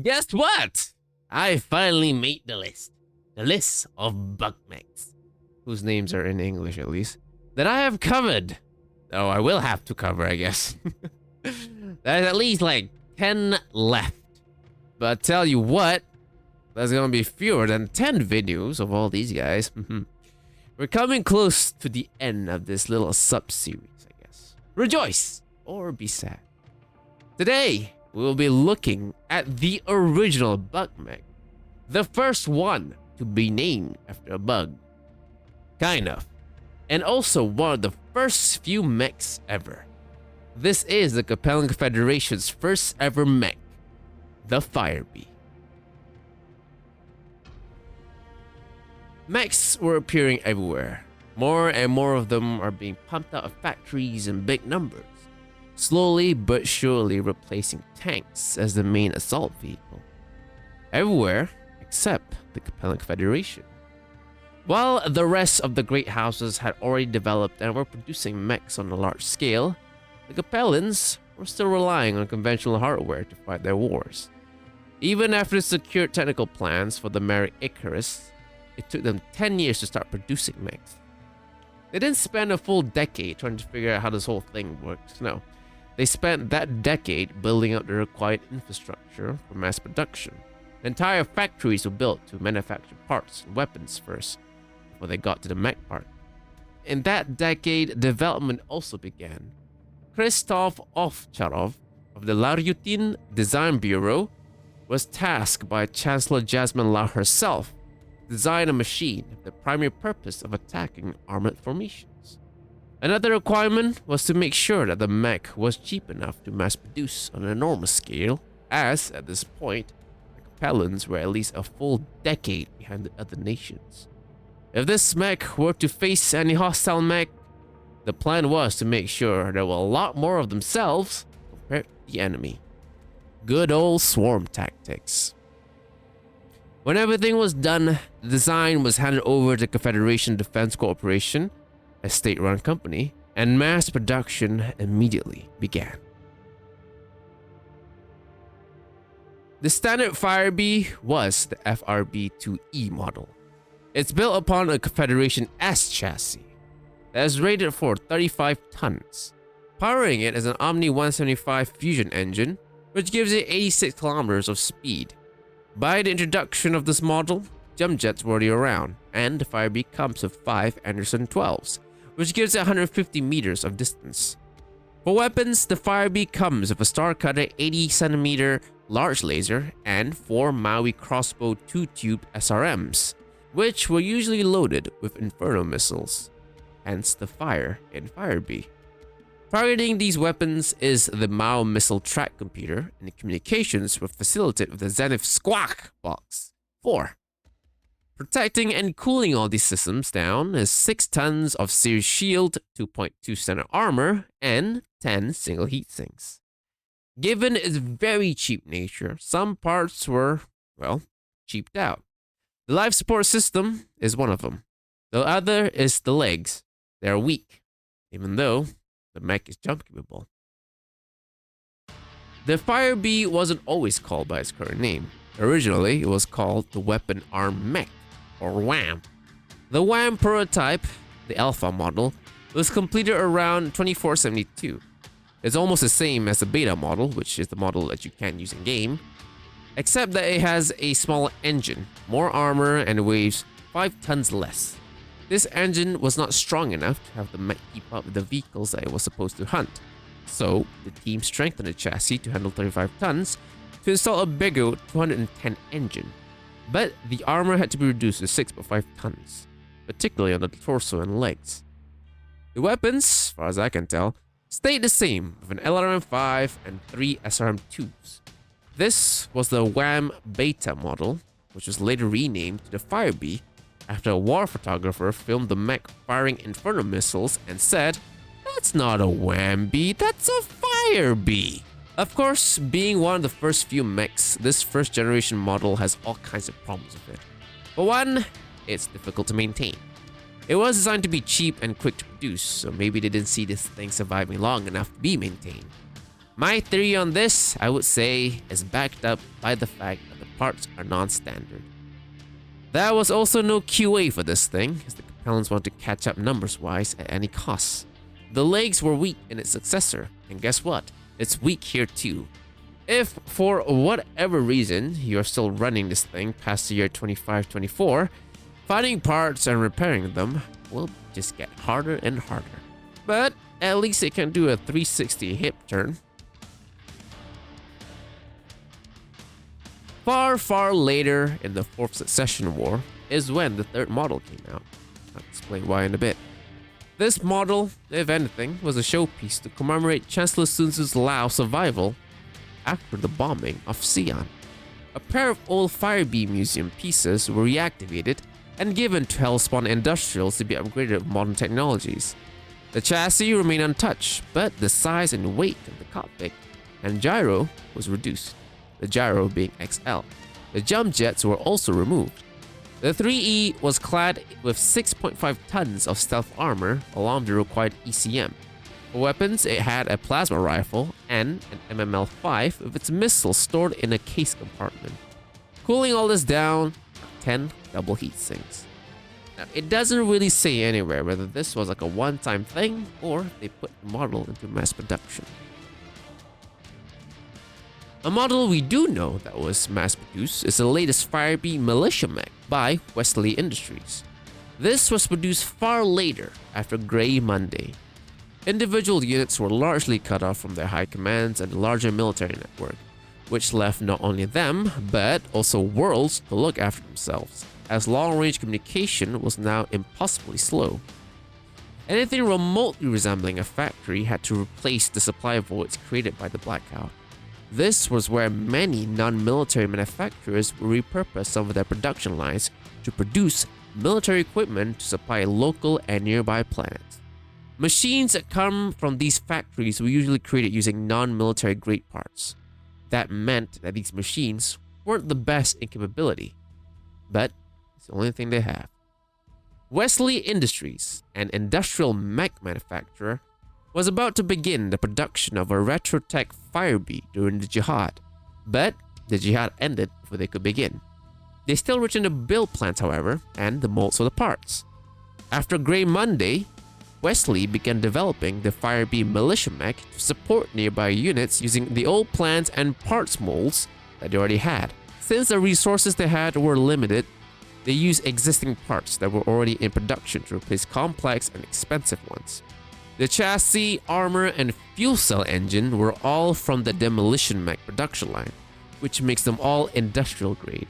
Guess what? I finally made the list. The list of bug mechs, whose names are in English at least, that I have covered. Oh, I will have to cover, I guess. There's at least like 10 left. But I tell you what, there's gonna be fewer than 10 videos of all these guys. We're coming close to the end of this little sub-series, I guess. Rejoice or be sad. Today, we will be looking at the original bug mech. The first one to be named after a bug. Kind of. And also one of the first few mechs ever. This is the Capellan Federation's first ever mech, the Firebee. Mechs were appearing everywhere. More and more of them are being pumped out of factories in big numbers, slowly but surely replacing tanks as the main assault vehicle. Everywhere except the Capellan Federation. While the rest of the great houses had already developed and were producing mechs on a large scale, the Capellans were still relying on conventional hardware to fight their wars. Even after secured technical plans for the Mary Icarus, it took them 10 years to start producing mechs. They didn't spend a full decade trying to figure out how this whole thing works, no. They spent that decade building up the required infrastructure for mass production. Entire factories were built to manufacture parts and weapons first, before they got to the mech part. In that decade, development also began. Krzysztof Ovcharov of the Laryutin Design Bureau was tasked by Chancellor Jasmine Lau herself to design a machine with the primary purpose of attacking armored formations. Another requirement was to make sure that the mech was cheap enough to mass produce on an enormous scale, as at this point, the Capellans were at least a full decade behind the other nations. If this mech were to face any hostile mech, the plan was to make sure there were a lot more of themselves compared to the enemy. Good old swarm tactics. When everything was done, the design was handed over to the Confederation Defense Corporation, a state-run company, and mass production immediately began. The standard Firebee was the FRB-2E model. It's built upon a Confederation S chassis that is rated for 35 tons. Powering it is an Omni 175 fusion engine, which gives it 86 kilometers of speed. By the introduction of this model, jump jets were already around, and the Firebee comes with 5 Anderson 12s, which gives it 150 meters of distance. For weapons, the Firebee comes with a Star Cutter 80cm large laser and 4 Maui crossbow 2-tube SRMs, which were usually loaded with Inferno missiles, hence the fire in Firebee. Targeting these weapons is the Mao missile track computer, and the communications were facilitated with the Zenith Squawk Box 4. Protecting and cooling all these systems down is 6 tons of series shield, 2.2 standard armor, and 10 single heat sinks. Given its very cheap nature, some parts were, well, cheaped out. The life support system is one of them. The other is the legs. They are weak, even though the mech is jump capable. The Firebee wasn't always called by its current name. Originally, it was called the Weapon Arm Mech, or WAM. The WAM prototype, the Alpha model, was completed around 2472. It's almost the same as the Beta model, which is the model that you can't use in game, except that it has a smaller engine, more armor, and weighs 5 tons less. This engine was not strong enough to have the mech keep up with the vehicles that it was supposed to hunt. So, the team strengthened the chassis to handle 35 tons to install a bigger 210 engine. But the armor had to be reduced to 6.5 tons, particularly on the torso and legs. The weapons, as far as I can tell, stayed the same with an LRM-5 and 3 SRM-2s. This was the WAM Beta model, which was later renamed to the Firebee after a war photographer filmed the mech firing Inferno missiles and said, "That's not a WAM-B, that's a Firebee." Of course, being one of the first few mechs, this first generation model has all kinds of problems with it. For one, it's difficult to maintain. It was designed to be cheap and quick to produce, so maybe they didn't see this thing surviving long enough to be maintained. My theory on this, I would say, is backed up by the fact that the parts are non-standard. There was also no QA for this thing, as the Capellans want to catch up numbers-wise at any cost. The legs were weak in its successor, and guess what? It's weak here too. If, for whatever reason, you're still running this thing past the year 25-24, finding parts and repairing them will just get harder and harder. But at least it can do a 360 hip turn. Far later in the Fourth Succession War is when the third model came out. I'll explain why in a bit. This model, if anything, was a showpiece to commemorate Chancellor Sun Tzu's Lao survival after the bombing of Xi'an. A pair of old Fire Bee Museum pieces were reactivated and given to Hellspawn Industrials to be upgraded with modern technologies. The chassis remained untouched, but the size and weight of the cockpit and gyro was reduced, the gyro being XL. The jump jets were also removed. The 3E was clad with 6.5 tons of stealth armor along the required ECM. For weapons, it had a plasma rifle and an MML-5 with its missiles stored in a case compartment. Cooling all this down, 10 double heat sinks. Now, it doesn't really say anywhere whether this was like a one-time thing or if they put the model into mass production. A model we do know that was mass-produced is the latest Fire Bee Militia Mech by Wesley Industries. This was produced far later after Grey Monday. Individual units were largely cut off from their high commands and the larger military network, which left not only them, but also worlds to look after themselves, as long-range communication was now impossibly slow. Anything remotely resembling a factory had to replace the supply voids created by the blackout. This was where many non-military manufacturers would repurpose some of their production lines to produce military equipment to supply local and nearby planets. Machines that come from these factories were usually created using non-military grade parts. That meant that these machines weren't the best in capability, but it's the only thing they have. Wesley Industries, an industrial mech manufacturer, was about to begin the production of a Retrotech Fire Bee during the Jihad, but the Jihad ended before they could begin. They still returned the build plans, however, and the molds for the parts. After Grey Monday, Wesley began developing the Fire Bee Militia Mech to support nearby units using the old plans and parts molds that they already had. Since the resources they had were limited, they used existing parts that were already in production to replace complex and expensive ones. The chassis, armor, and fuel cell engine were all from the Demolition Mech production line, which makes them all industrial grade.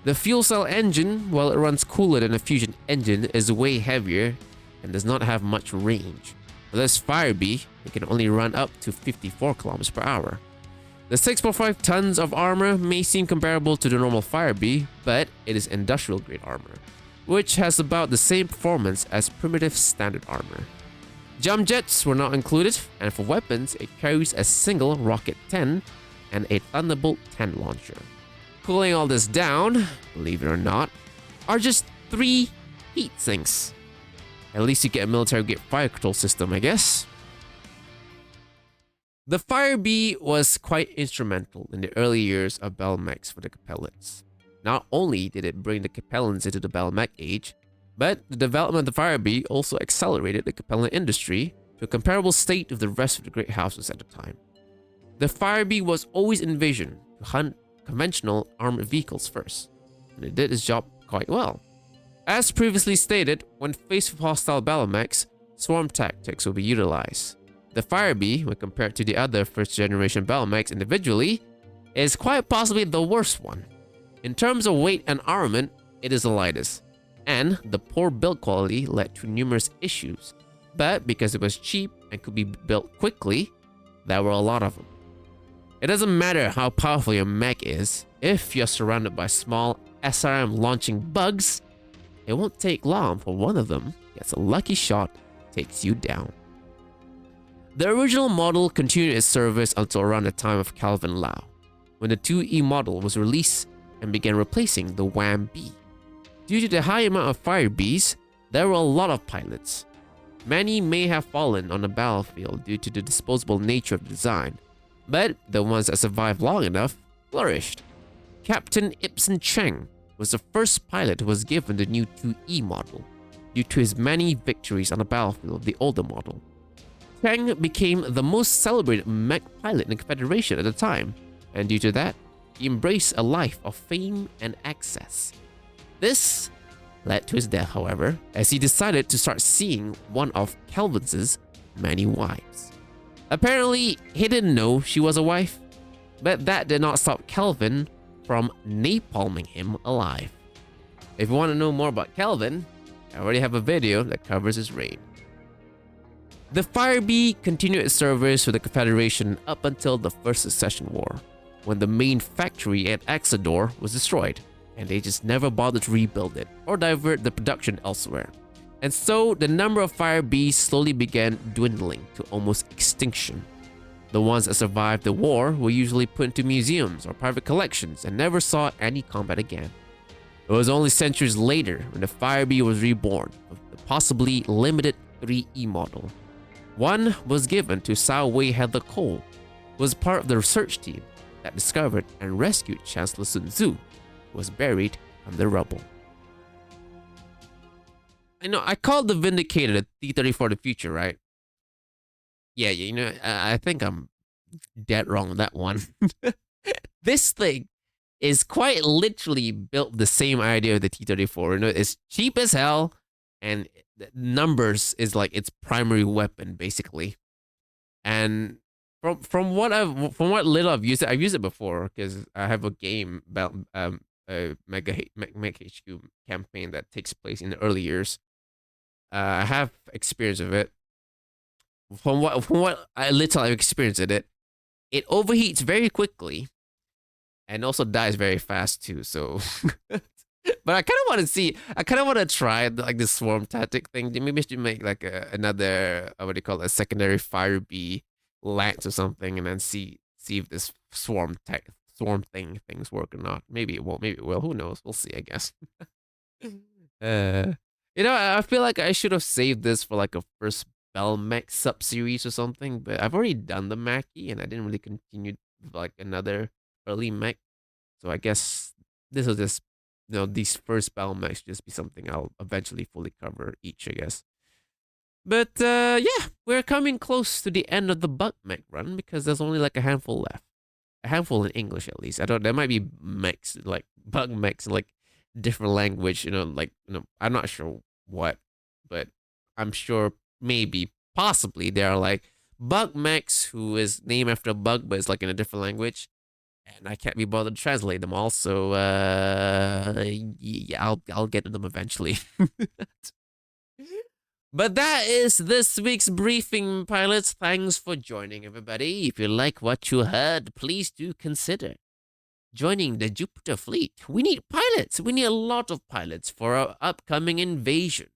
The fuel cell engine, while it runs cooler than a fusion engine, is way heavier and does not have much range. For this Fire Bee, it can only run up to 54 km per hour. The 6.5 tons of armor may seem comparable to the normal Fire Bee, but it is industrial grade armor, which has about the same performance as primitive standard armor. Jump jets were not included, and for weapons, it carries a single Rocket 10 and a Thunderbolt 10 launcher. Cooling all this down, believe it or not, are just 3 heat sinks. At least you get a military grade fire control system, I guess. The Fire Bee was quite instrumental in the early years of battle mechs for the Capellans. Not only did it bring the Capellans into the battle mech age, but the development of the Fire Bee also accelerated the Capellan industry to a comparable state of the rest of the great houses at the time. The Fire Bee was always envisioned to hunt conventional armored vehicles first, and it did its job quite well. As previously stated, when faced with hostile battle mechs, swarm tactics will be utilized. The Fire Bee, when compared to the other first-generation battle mechs individually, is quite possibly the worst one. In terms of weight and armament, it is the lightest, and the poor build quality led to numerous issues. But because it was cheap and could be built quickly, there were a lot of them. It doesn't matter how powerful your mech is, if you're surrounded by small SRM launching bugs, it won't take long for one of them gets a lucky shot, takes you down. The original model continued its service until around the time of Calvin Lau, when the 2E model was released and began replacing the WAM-B. Due to the high amount of Fire Bees, there were a lot of pilots. Many may have fallen on the battlefield due to the disposable nature of the design, But the ones that survived long enough flourished. Captain Ibsen Cheng was the first pilot who was given the new 2E model due to his many victories on the battlefield of the older model. Cheng became the most celebrated mech pilot in the Confederation at the time, and due to that, he embraced a life of fame and access. This led to his death, however, as he decided to start seeing one of Kelvin's many wives. Apparently, he didn't know she was a wife, but that did not stop Kelvin from napalming him alive. If you want to know more about Kelvin, I already have a video that covers his reign. The Fire-B continued its service with the Confederation up until the First Succession War, when the main factory at Axador was destroyed, and they just never bothered to rebuild it or divert the production elsewhere. And so the number of Fire-Bs slowly began dwindling to almost extinction. The ones that survived the war were usually put into museums or private collections and never saw any combat again. It was only centuries later when the Fire-B was reborn with the possibly limited 3E model. One was given to Sao Wei Heather Cole, who was part of the research team that discovered and rescued Chancellor Sun Tzu, who was buried under rubble. I called the Vindicator the T-34 of the future, right? Yeah, I think I'm dead wrong on that one. This thing is quite literally built the same idea of the T-34. It's cheap as hell, and numbers is like its primary weapon, basically. And from what little I've used it before, because I have a game about a Mega HQ campaign that takes place in the early years. I have experience of it. From what I little I've experienced in it, it overheats very quickly, and also dies very fast too. So, but I kind of want to see. I kind of want to try like this swarm tactic thing. Maybe I should make like another what do you call it, a secondary Fire-B lance or something, and then see if this swarm things work or not. Maybe it won't. Maybe it will. Who knows? We'll see. I guess. I feel like I should have saved this for like a first Bell Mech sub-series or something, but I've already done the Mackie and I didn't really continue with like another early mech. So I guess this will just, these first Bell Mechs just be something I'll eventually fully cover each, I guess. But yeah, we're coming close to the end of the Bug Mech run because there's only like a handful left. A handful in English at least. There might be mechs, like Bug Mechs in like different language, I'm not sure what, but I'm sure maybe possibly there are like Bug Mechs who is named after a bug but it's like in a different language, and I can't be bothered to translate them all, so yeah, I'll get to them eventually. But that is this week's briefing, pilots. Thanks for joining, everybody. If you like what you heard, please do consider joining the Jupiter fleet. We need pilots. We need a lot of pilots for our upcoming invasion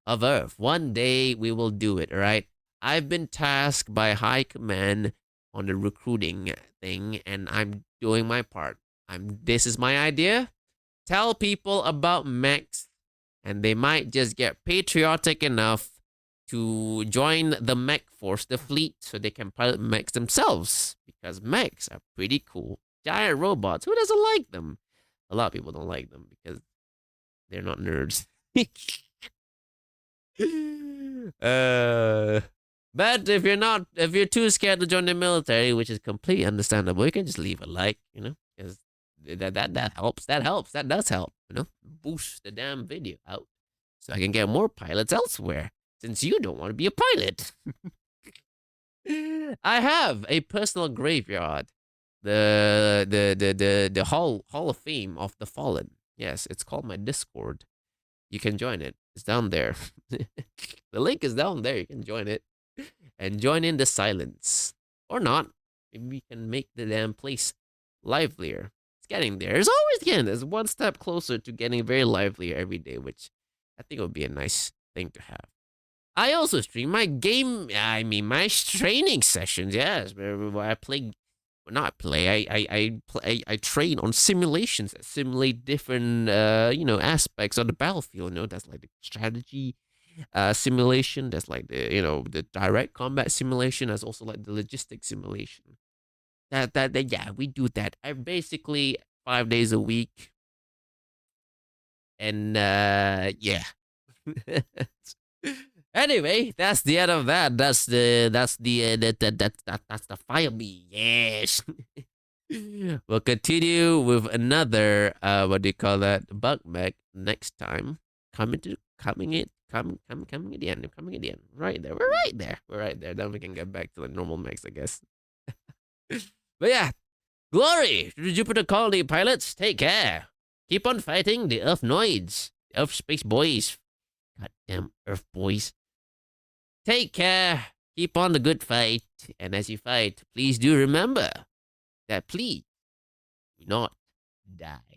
of Earth. One day we will do it, all right? I've been tasked by High Command on the recruiting thing, and I'm doing my part. This is my idea. Tell people about mechs, and they might just get patriotic enough to join the mech force, the fleet, so they can pilot mechs themselves, because mechs are pretty cool. Giant robots. Who doesn't like them? A lot of people don't like them because they're not nerds. But if you're too scared to join the military, which is completely understandable, you can just leave a like, because that helps. That does help, boost the damn video out so I can get more pilots elsewhere. Since you don't want to be a pilot, I have a personal graveyard. The Hall of Fame of the Fallen. Yes, it's called my Discord. You can join it. It's down there. The link is down there. You can join it and join in the silence, or not. Maybe we can make the damn place livelier. It's getting there. There's one step closer to getting very lively every day, which I think would be a nice thing to have. I also stream my my training sessions. Yes, where I play. Not play. I train on simulations that simulate different aspects of the battlefield. That's like the strategy simulation. That's like the the direct combat simulation. That's also like the logistics simulation. Yeah, we do that. I basically 5 days a week, and yeah. Anyway, that's the end of that. That's the fire me. Yes. We'll continue with another what do you call that, bug mech next time. Coming at the end. Coming at the end. Right there. We're right there. We're right there. Then we can get back to the normal mechs, I guess. But yeah, glory to the Jupiter colony pilots. Take care. Keep on fighting the Earth Noids, the Earth Space Boys. Goddamn Earth Boys. Take care. Keep on the good fight. And as you fight, please do remember that please do not die.